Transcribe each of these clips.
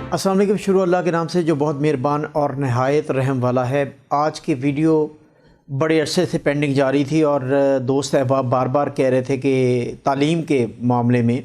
अस्सलाम वालेकुम। शुरू अल्लाह के नाम से जो बहुत मेहरबान और नहायत रहम वाला है। आज की वीडियो बड़े अरसे से पेंडिंग जा रही थी और दोस्त अहबाब बार बार कह रहे थे कि तालीम के मामले में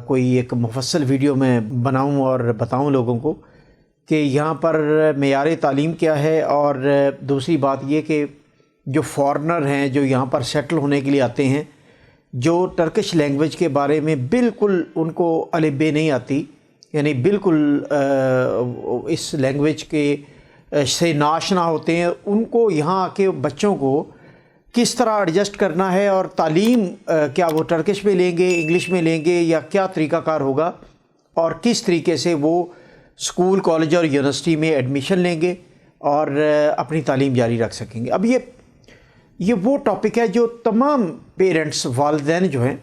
कोई एक मुफस्सल वीडियो मैं बनाऊं और बताऊं लोगों को कि यहाँ पर मेयार तालीम क्या है। और दूसरी बात ये कि जो फॉरेनर हैं जो यहाँ पर सेटल होने के लिए आते हैं, जो टर्किश लैंग्वेज के बारे में बिल्कुल उनको अलिफ बे नहीं आती, यानी बिल्कुल इस लैंग्वेज के से नाशना होते हैं, उनको यहाँ आके बच्चों को किस तरह एडजस्ट करना है और तालीम क्या वो टर्किश में लेंगे, इंग्लिश में लेंगे या क्या तरीक़ाकार होगा और किस तरीके से वो स्कूल, कॉलेज और यूनिवर्सिटी में एडमिशन लेंगे और अपनी तालीम जारी रख सकेंगे। अब ये वो टॉपिक है जो तमाम पेरेंट्स, वालिदैन जो हैं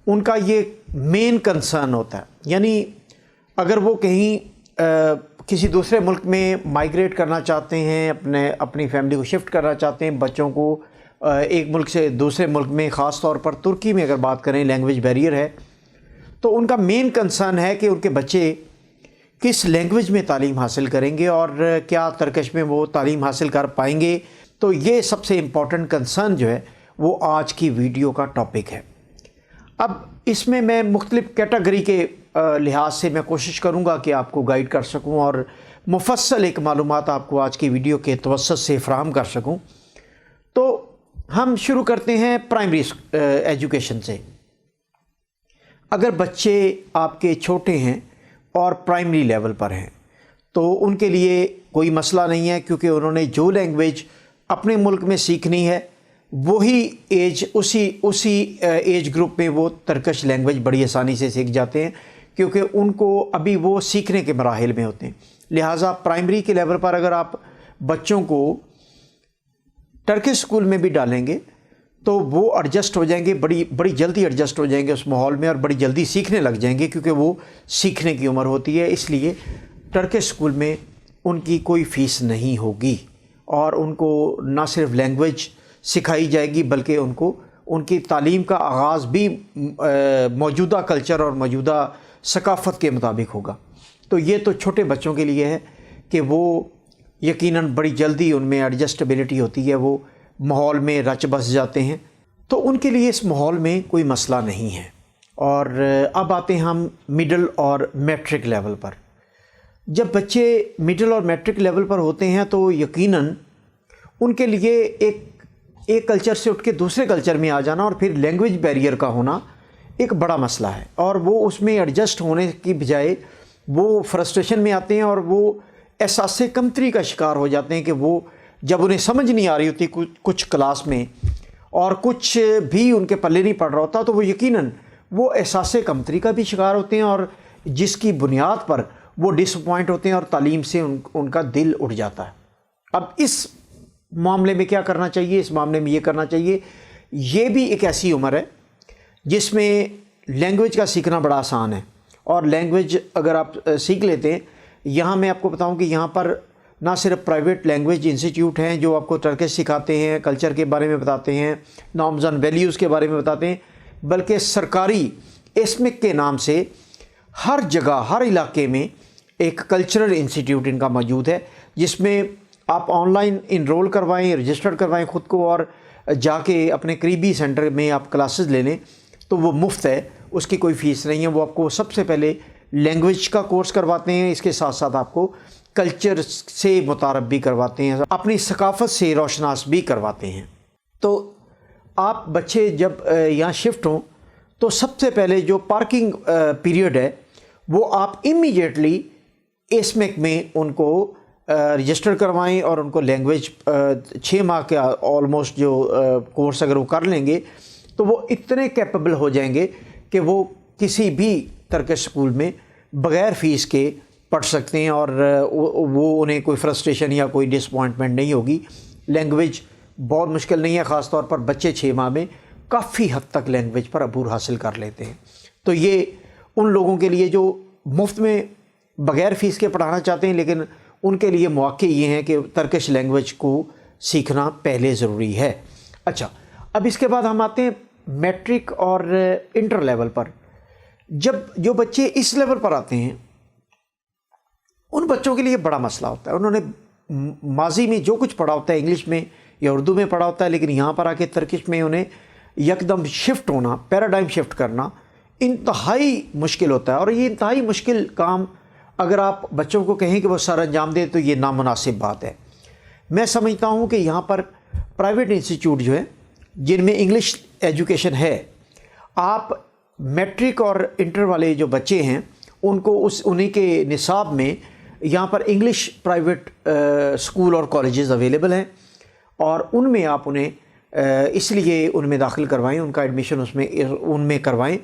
उनका ये मेन कंसर्न होता है। यानी अगर वो कहीं किसी दूसरे मुल्क में माइग्रेट करना चाहते हैं, अपनी फैमिली को शिफ्ट करना चाहते हैं, बच्चों को एक मुल्क से दूसरे मुल्क में, ख़ास तौर पर तुर्की में अगर बात करें, लैंग्वेज बैरियर है, तो उनका मेन कंसर्न है कि उनके बच्चे किस लैंग्वेज में तालीम हासिल करेंगे और क्या तर्कश में वो तालीम हासिल कर पाएंगे। तो ये सबसे इम्पॉर्टेंट कंसर्न जो है वो आज की वीडियो का टॉपिक है। अब इसमें मैं मुख्तलिफ़ कैटेगरी के लिहाज से मैं कोशिश करूँगा कि आपको गाइड कर सकूँ और मुफस्सल एक मालूमात आपको आज की वीडियो के तवस्सुत से फ़राहम कर सकूँ। तो हम शुरू करते हैं प्राइमरी एजुकेशन से। अगर बच्चे आपके छोटे हैं और प्राइमरी लेवल पर हैं तो उनके लिए कोई मसला नहीं है, क्योंकि उन्होंने जो लैंग्वेज अपने मुल्क में सीखनी है वही उसी एज ग्रुप में वो तर्कश लैंग्वेज बड़ी आसानी से सीख जाते हैं, क्योंकि उनको अभी वो सीखने के मराहिल में होते हैं। लिहाजा प्राइमरी के लेवल पर अगर आप बच्चों को टर्किश स्कूल में भी डालेंगे तो वो एडजस्ट हो जाएंगे, बड़ी जल्दी एडजस्ट हो जाएंगे उस माहौल में और बड़ी जल्दी सीखने लग जाएंगे, क्योंकि वो सीखने की उम्र होती है। इसलिए टर्किश स्कूल में उनकी कोई फ़ीस नहीं होगी और उनको ना सिर्फ लैंग्वेज सिखाई जाएगी बल्कि उनको उनकी तालीम का आगाज़ भी मौजूदा कल्चर और मौजूदा सकाफ़त के मुताबिक होगा। तो ये तो छोटे बच्चों के लिए है कि वो यकीनन बड़ी जल्दी उनमें एडजस्टेबिलिटी होती है, वो माहौल में रच बस जाते हैं, तो उनके लिए इस माहौल में कोई मसला नहीं है। और अब आते हैं हम मिडल और मैट्रिक लेवल पर। जब बच्चे मिडल और मैट्रिक लेवल पर होते हैं तो यकीनन उनके लिए एक कल्चर से उठ के दूसरे कल्चर में आ जाना और फिर लैंग्वेज बैरियर का होना एक बड़ा मसला है, और वो उसमें एडजस्ट होने की बजाय वो फ्रस्ट्रेशन में आते हैं और वो एहसास कमतरी का शिकार हो जाते हैं कि वो जब उन्हें समझ नहीं आ रही होती कुछ क्लास में और कुछ भी उनके पल्ले नहीं पड़ रहा होता, तो वो यकीनन वो एहसास कमतरी का भी शिकार होते हैं और जिसकी बुनियाद पर वो डिसअपॉइंट होते हैं और तालीम से उनका दिल उठ जाता है। अब इस मामले में क्या करना चाहिए? इस मामले में ये करना चाहिए, ये भी एक ऐसी उम्र है जिसमें लैंग्वेज का सीखना बड़ा आसान है। और लैंग्वेज अगर आप सीख लेते हैं, यहाँ मैं आपको बताऊँ कि यहाँ पर ना सिर्फ प्राइवेट लैंग्वेज इंस्टीट्यूट हैं जो आपको टर्किश सिखाते हैं, कल्चर के बारे में बताते हैं, नॉर्म्स एंड वैल्यूज़ के बारे में बताते हैं, बल्कि सरकारी एस्मिक के नाम से हर जगह, हर इलाके में एक कल्चरल इंस्टीट्यूट इनका मौजूद है, जिसमें आप ऑनलाइन इनरोल करवाएं, रजिस्टर करवाएं ख़ुद को और जाके अपने करीबी सेंटर में आप क्लासेस ले लें, तो वो मुफ्त है, उसकी कोई फ़ीस नहीं है। वो आपको सबसे पहले लैंग्वेज का कोर्स करवाते हैं, इसके साथ साथ आपको कल्चर से मुतारफ़ भी करवाते हैं, अपनी सकाफ़त से रोशनास भी करवाते हैं। तो आप बच्चे जब यहाँ शिफ्ट हों तो सबसे पहले जो पार्किंग पीरियड है वो आप इमीडिएटली एस्मेक में उनको रजिस्टर करवाएं और उनको लैंग्वेज 6 माह का ऑलमोस्ट जो कोर्स अगर वो कर लेंगे तो वो इतने कैपेबल हो जाएंगे कि वो किसी भी टर्किश स्कूल में बग़ैर फ़ीस के पढ़ सकते हैं और वो उन्हें कोई फ्रस्ट्रेशन या कोई डिसअपॉइंटमेंट नहीं होगी। लैंग्वेज बहुत मुश्किल नहीं है, ख़ास तौर पर बच्चे 6 माह में काफ़ी हद तक लैंग्वेज पर अबूर हासिल कर लेते हैं। तो ये उन लोगों के लिए जो मुफ्त में बग़ैर फ़ीस के पढ़ाना चाहते हैं, लेकिन उनके लिए मौक़े ये हैं कि टर्किश लैंग्वेज को सीखना पहले ज़रूरी है। अच्छा, अब इसके बाद हम आते हैं मैट्रिक और इंटर लेवल पर। जब जो बच्चे इस लेवल पर आते हैं उन बच्चों के लिए बड़ा मसला होता है। उन्होंने माजी में जो कुछ पढ़ा होता है इंग्लिश में या उर्दू में पढ़ा होता है, लेकिन यहाँ पर आके तर्किश में उन्हें यकदम शिफ्ट होना, पैराडाइम शिफ्ट करना इंतहाई मुश्किल होता है। और ये इंतहाई मुश्किल काम अगर आप बच्चों को कहें कि वो सर अंजाम दें तो ये नामुनासिब बात है। मैं समझता हूँ कि यहाँ पर प्राइवेट इंस्टीट्यूट जो है जिनमें इंग्लिश एजुकेशन है, आप मैट्रिक और इंटर वाले जो बच्चे हैं उनको उन्हीं के निसाब में यहाँ पर इंग्लिश प्राइवेट स्कूल और कॉलेजेस अवेलेबल हैं और उनमें आप उन्हें इसलिए उनमें दाखिल करवाएं, उनका एडमिशन उनमें करवाएं,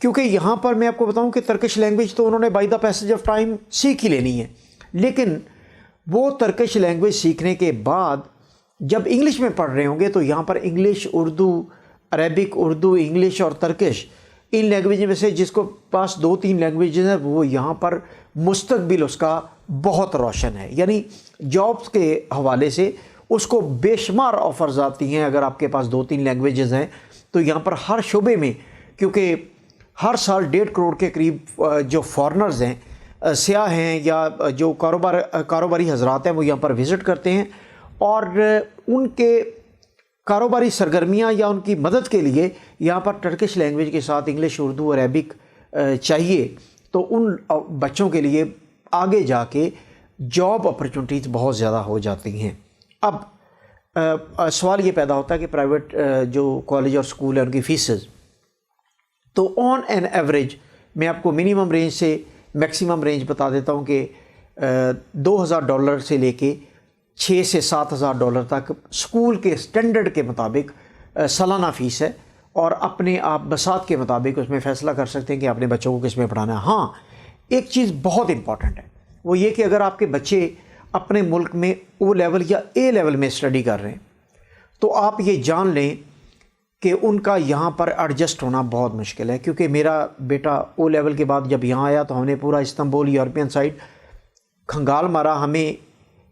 क्योंकि यहाँ पर मैं आपको बताऊँ कि तर्किश लैंग्वेज तो उन्होंने by the passage of time सीख ही लेनी है, लेकिन वो तर्किश लैंग्वेज सीखने के बाद जब इंग्लिश में पढ़ रहे होंगे तो यहाँ पर English, Urdu, Arabic, Urdu, English और तर्किश, इन लैंग्वेज में से जिसको पास 2-3 लैंग्वेजेस हैं वो यहाँ पर मुस्तकबिल उसका बहुत रोशन है। यानी जॉब्स के हवाले से उसको बेशुमार ऑफ़र्स आती हैं। अगर आपके पास 2-3 लैंग्वेजेस हैं तो यहाँ पर हर शोबे में, क्योंकि हर साल 1.5 करोड़ के करीब जो फॉरेनर्स हैं, सियाह हैं या जो कारोबारी हजरात हैं वो यहाँ पर विज़िट करते हैं और उनके कारोबारी सरगर्मियाँ या उनकी मदद के लिए यहाँ पर टर्किश लैंग्वेज के साथ इंग्लिश, उर्दू, अरेबिक चाहिए, तो उन बच्चों के लिए आगे जाके जॉब अपॉर्चुनिटीज़ बहुत ज़्यादा हो जाती हैं। अब सवाल ये पैदा होता है कि प्राइवेट जो कॉलेज और स्कूल है उनकी फ़ीसेस, तो ऑन एन एवरेज मैं आपको मिनिमम रेंज से मैक्सिमम रेंज बता देता हूँ कि $2,000 से लेके $6,000 से $7,000 तक स्कूल के स्टैंडर्ड के मुताबिक सालाना फ़ीस है और अपने आप बसात के मुताबिक उसमें फ़ैसला कर सकते हैं कि अपने बच्चों को किस में पढ़ाना है। हाँ, एक चीज़ बहुत इम्पॉर्टेंट है, वो ये कि अगर आपके बच्चे अपने मुल्क में ओ लेवल या ए लेवल में स्टडी कर रहे हैं तो आप ये जान लें कि उनका यहाँ पर एडजस्ट होना बहुत मुश्किल है। क्योंकि मेरा बेटा ओ लेवल के बाद जब यहाँ आया तो हमने पूरा इस्तांबुल, यूरोपियन साइड खंगाल मारा, हमें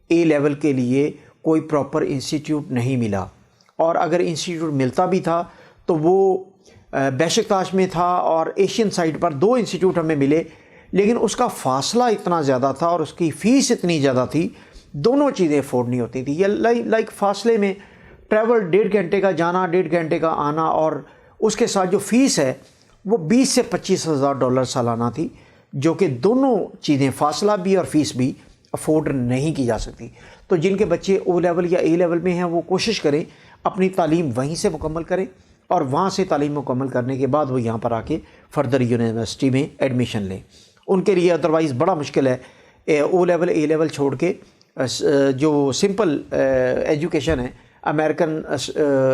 ए लेवल के लिए कोई प्रॉपर इंस्टीट्यूट नहीं मिला, और अगर इंस्टीट्यूट मिलता भी था तो वो बेशकताश में था और एशियन साइड पर 2 इंस्टीट्यूट हमें मिले, लेकिन उसका फ़ासला इतना ज़्यादा था और उसकी फ़ीस इतनी ज़्यादा थी, दोनों चीज़ें अफोर्ड नहीं होती थी। ये लाइक फ़ासले में ट्रैवल 1.5 घंटे का जाना, 1.5 घंटे का आना, और उसके साथ जो फ़ीस है वो $20,000 से $25,000 सालाना थी, जो कि दोनों चीज़ें, फ़ासला भी और फ़ीस भी अफोर्ड नहीं की जा सकती। तो जिनके बच्चे ओ लेवल या ए लेवल में हैं वो कोशिश करें अपनी तालीम वहीं से मुकम्मल करें और वहाँ से तालीम मुकम्मल करने के बाद वो यहाँ पर आके फ़र्दर यूनिवर्सिटी में एडमिशन लें। उनके लिए अदरवाइज़ बड़ा मुश्किल है ओ लेवल, ए लेवल छोड़ के जो सिंपल एजुकेशन है, अमेरिकन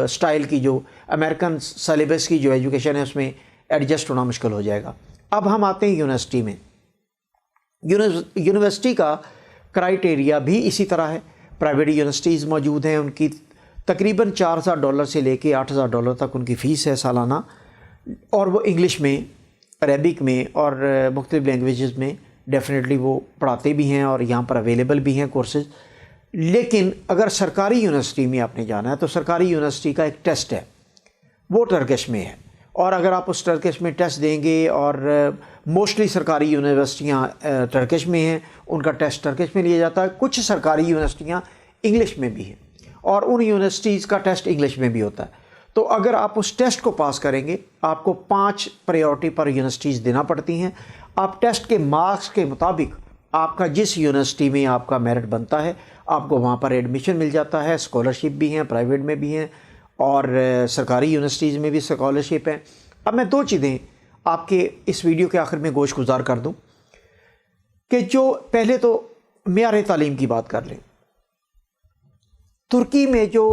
स्टाइल की, जो अमेरिकन सिलेबस की जो एजुकेशन है, उसमें एडजस्ट होना मुश्किल हो जाएगा। अब हम आते हैं यूनिवर्सिटी में। यूनिवर्सिटी का क्राइटेरिया भी इसी तरह है। प्राइवेट यूनिवर्सिटीज़ मौजूद हैं, उनकी तकरीबन $4,000 से लेके $8,000 तक उनकी फ़ीस है सालाना, और वो इंग्लिश में, अरेबिक में और मुख्तलिफ़ लैंग्वेजेस में डेफिनेटली वो पढ़ाते भी हैं और यहाँ पर अवेलेबल भी हैं कोर्सेज़। लेकिन अगर सरकारी यूनिवर्सिटी में आपने जाना है तो सरकारी यूनिवर्सिटी का एक टेस्ट है, वो टर्किश में है, और अगर आप उस टर्किश में टेस्ट देंगे, और मोस्टली सरकारी यूनिवर्सिटियाँ टर्किश में हैं, उनका टेस्ट टर्किश में लिया जाता है। कुछ सरकारी यूनिवर्सिटियाँ इंग्लिश में भी हैं और उन यूनिवर्सिटीज़ का टेस्ट इंग्लिश में भी होता है। तो अगर आप उस टेस्ट को पास करेंगे, आपको 5 प्रायोरिटी पर यूनिवर्सिटीज़ देना पड़ती हैं। आप टेस्ट के मार्क्स के मुताबिक आपका जिस यूनिवर्सिटी में आपका मेरिट बनता है, आपको वहाँ पर एडमिशन मिल जाता है। स्कॉलरशिप भी हैं, प्राइवेट में भी हैं और सरकारी यूनिवर्सिटीज़ में भी स्कॉलरशिप हैं। अब मैं 2 चीज़ें आपके इस वीडियो के आखिर में गोश गुजार कर दूं कि जो पहले तो मेयार तालीम की बात कर लें। तुर्की में जो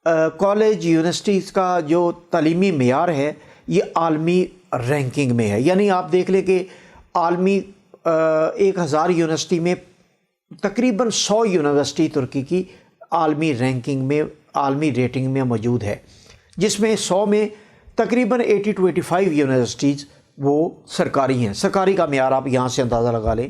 कॉलेज यूनिवर्सिटीज़ का जो तालीमी मेयार है ये आलमी रैंकिंग में है। यानी आप देख लें कि आलमी 1000 यूनिवर्सिटी में तकरीबन 100 यूनिवर्सिटी तुर्की की आलमी रैंकिंग में, आलमी रेटिंग में मौजूद है, जिसमें 100 में तकरीबन 80 to 85 यूनिवर्सिटीज़ वो सरकारी हैं। सरकारी का मेयार आप यहाँ से अंदाज़ा लगा लें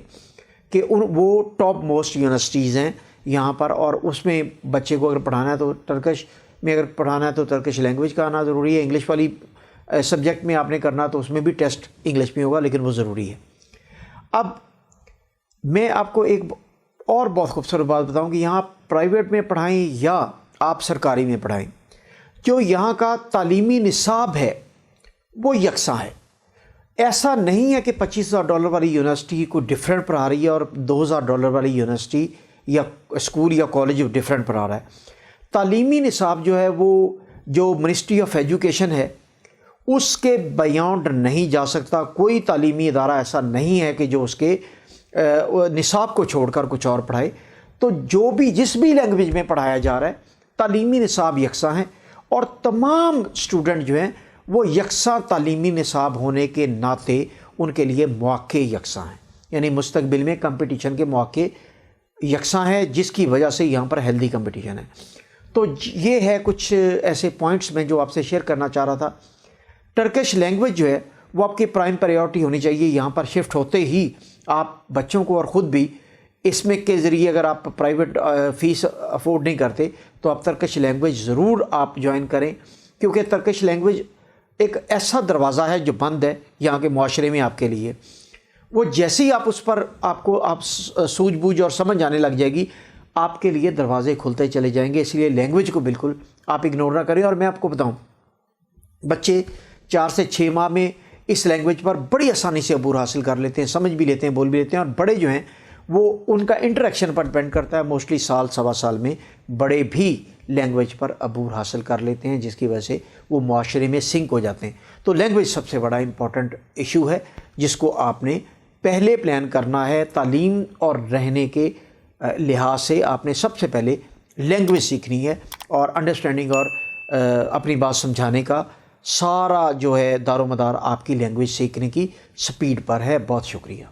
कि वो टॉप मोस्ट यूनिवर्सिटीज़ हैं यहाँ पर, और उसमें बच्चे को अगर पढ़ाना है तो टर्किश में, अगर पढ़ाना है तो टर्किश लैंग्वेज का आना ज़रूरी है। इंग्लिश वाली सब्जेक्ट में आपने करना तो उसमें भी टेस्ट इंग्लिश में होगा, लेकिन वो ज़रूरी है। अब میں آپ کو ایک اور بہت خوبصورت بات بتاؤں کہ یہاں پرائیویٹ میں پڑھائیں یا آپ سرکاری میں پڑھائیں، جو یہاں کا تعلیمی نصاب ہے وہ یکساں ہے۔ ایسا نہیں ہے کہ $25,000 والی یونیورسٹی کو ڈفرینٹ پڑھا رہی ہے اور $2,000 والی یونیورسٹی یا اسکول یا کالج ڈفرینٹ پڑھا رہا ہے۔ تعلیمی نصاب جو ہے وہ جو منسٹری آف ایجوکیشن ہے اس کے بیانڈ نہیں جا سکتا۔ کوئی تعلیمی ادارہ ایسا نہیں ہے کہ جو اس کے نصاب کو چھوڑ کر کچھ اور پڑھائے۔ تو جو بھی جس بھی لینگویج میں پڑھایا جا رہا ہے تعلیمی نصاب یکساں ہیں، اور تمام اسٹوڈنٹ جو ہیں وہ یکساں تعلیمی نصاب ہونے کے ناطے ان کے لیے مواقع یکساں ہیں، یعنی مستقبل میں کمپٹیشن کے مواقع یکساں ہیں، جس کی وجہ سے یہاں پر ہیلدی کمپٹیشن ہے۔ تو یہ ہے کچھ ایسے پوائنٹس میں جو آپ سے شیئر کرنا چاہ رہا تھا۔ ٹرکش لینگویج جو ہے وہ آپ کی پرائم پریورٹی ہونی چاہیے۔ یہاں پر شفٹ ہوتے ہی آپ بچوں کو اور خود بھی اس میں کے ذریعے اگر آپ پرائیویٹ فیس افورڈ نہیں کرتے تو آپ ترکش لینگویج ضرور آپ جوائن کریں، کیونکہ ترکش لینگویج ایک ایسا دروازہ ہے جو بند ہے یہاں کے معاشرے میں آپ کے لیے۔ وہ جیسے ہی آپ اس پر آپ سوجھ بوجھ اور سمجھ آنے لگ جائے گی، آپ کے لیے دروازے کھلتے چلے جائیں گے۔ اس لیے لینگویج کو بالکل آپ اگنور نہ کریں۔ اور میں آپ کو بتاؤں، بچے 4 سے 6 ماہ میں اس لینگویج پر بڑی آسانی سے عبور حاصل کر لیتے ہیں، سمجھ بھی لیتے ہیں، بول بھی لیتے ہیں، اور بڑے جو ہیں وہ ان کا انٹریکشن پر ڈپینڈ کرتا ہے، موسٹلی سال سوا سال میں بڑے بھی لینگویج پر عبور حاصل کر لیتے ہیں، جس کی وجہ سے وہ معاشرے میں سنک ہو جاتے ہیں۔ تو لینگویج سب سے بڑا امپورٹنٹ ایشو ہے جس کو آپ نے پہلے پلان کرنا ہے۔ تعلیم اور رہنے کے لحاظ سے آپ نے سب سے پہلے لینگویج سیکھنی ہے، اور انڈرسٹینڈنگ اور اپنی بات سمجھانے کا سارا جو ہے دار و مدار آپ کی لینگویج سیکھنے کی سپیڈ پر ہے۔ بہت شکریہ۔